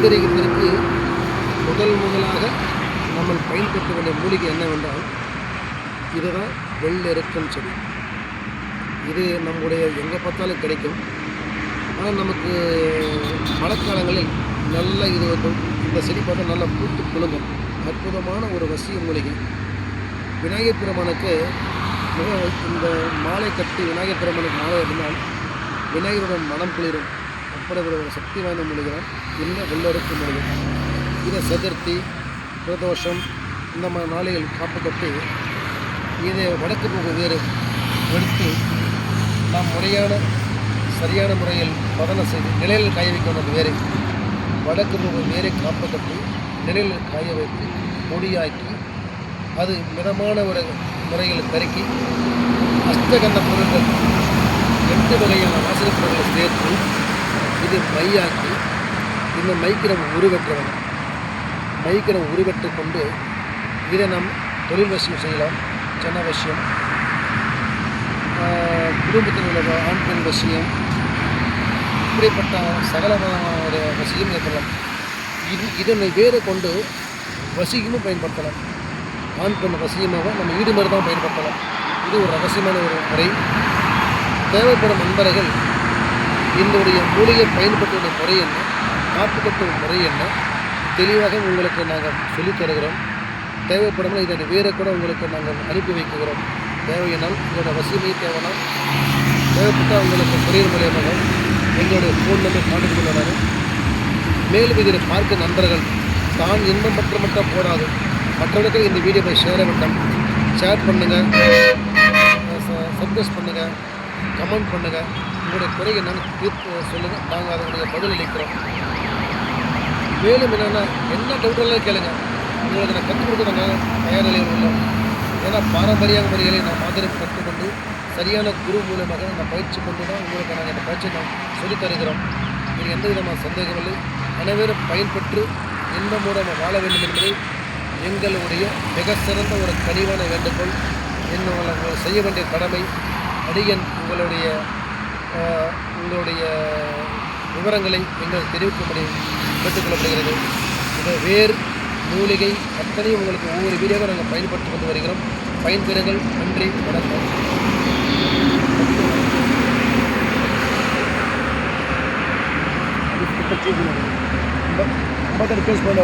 கருந்தரிக்கிறதுக்கு முதலாக நம்ம பயன்படுத்த வேண்டிய மூலிகை என்னவென்றால் இதுதான் வெள்ளெருக்கம் செடி. இது நம்முடைய எங்கே பார்த்தாலும் கிடைக்கும். ஆனால் நமக்கு மழைக்காலங்களில் நல்லா இது வந்து இந்த செடி பார்த்தா நல்லா பூத்து குலுங்கும். அற்புதமான ஒரு வசிய மூலிகை. விநாயகர் பெருமானுக்கு இந்த மாலை கட்டி விநாயகர் பெருமானுக்கு மாலை இருந்தால் விநாயகருடன் மனம் குளிரும். அப்படி ஒரு சக்தி வாய்ந்த மூலிகை தான் இந்த வெள்ளெருக்கு மூலிகை. இதை சதுர்த்தி பிரதோஷம் இந்த மாதிரி நாளைகள் காப்பு கட்டி இதை வடக்கு போக வேறு எடுத்து நாம் சரியான முறையில் பதனம் செய்து நிலையில் காய வைக்க வேண்டியது வேறு. வடக்கு போக வேறு காப்பு கட்டி நிலையில் காய வைத்து பொடியாக்கி அது மிதமான ஒரு முறையில் கருக்கி அஷ்டகந்த பொருட்கள் 8 வகையான வாசனை பொருட்களை சேர்த்து இது மையாக்கி இந்த மைக்கு நம்ம உருவெற்று கொண்டு இதை நாம் தொழில் வசியம் செய்யலாம். ஜன வசியம், குடும்பத்தில் உள்ள ஆண் பெண் வசியம், இப்படிப்பட்ட சகலமான வசியம் ஏற்படலாம். இதனை வேறு கொண்டு வசியமும் பயன்படுத்தலாம். ஆண் பெண் வசியமாக நம்ம ஈடுமறு தான் பயன்படுத்தலாம். இது ஒரு ரகசியமான ஒரு முறை. தேவைப்படும் நண்பர்கள் இதனுடைய மூலிகை பயன்படுத்துவதன் முறை என்ன, காப்பு கட்டும் முறை என்ன தெளிவாக உங்களுக்கு நாங்கள் சொல்லித் தருகிறோம். தேவைப்படும் இதனை வேறு கூட உங்களுக்கு நாங்கள் அனுப்பி வைக்கிறோம். தேவையினால் இதோட வசியமே தேவைப்பட்டால் உங்களுக்கு கொரியர் மூலியமாக எங்களுடைய ஃபோன் நம்பர் கான்டாக்ட் பண்ணுறாங்க. மேலும் இதில் பார்க்க நண்பர்கள் தான் இன்பம் மட்டும் போடாது, மற்றவர்களுக்கு இந்த வீடியோவை ஷேர் பண்ணுங்கள், சப்ஸ்கிரைப் பண்ணுங்கள், கமெண்ட் பண்ணுங்கள். உங்களுடைய குறை என்னன்னு தீர்ப்பு சொல்லுங்கள். நாங்கள் அதனுடைய பதிலளிக்கிறோம். மேலும் என்னென்னா என்ன டவுட்டெல்லாம் கேளுங்க. உங்களுக்கு நான் கற்றுக் கொடுக்க நாங்கள் தயார் நிலையில் உள்ளோம். ஏன்னா பாரம்பரிய முறைகளை நான் மாதிரி கற்றுக்கொண்டு சரியான குரு மூலமாக நான் பயிற்சி கொண்டு தான் உங்களுக்கு நாங்கள் இந்த பயிற்சியை நான் சொல்லித் தருகிறோம். இது எந்த விதமான சந்தேகமில்லை. அனைவரும் பயன்பெற்று இன்பமுடன் வாழ வேண்டும் என்பதை எங்களுடைய மிக சிறந்த ஒரு கனிவான வேண்டுகோள். உங்களை செய்ய வேண்டிய கடமை அடியன் உங்களுடைய விவரங்களை எங்களுக்கு தெரிவிக்கும்படி கேட்டுக்கொள்ளப்படுகிறது. இந்த வேர் மூலிகை அத்தனையும் உங்களுக்கு ஒவ்வொரு வீடியோவை நாங்கள் பயன்படுத்தி கொண்டு வருகிறோம். பயன்பெறுங்கள். நன்றி, வணக்கம். பேஸ் பண்ண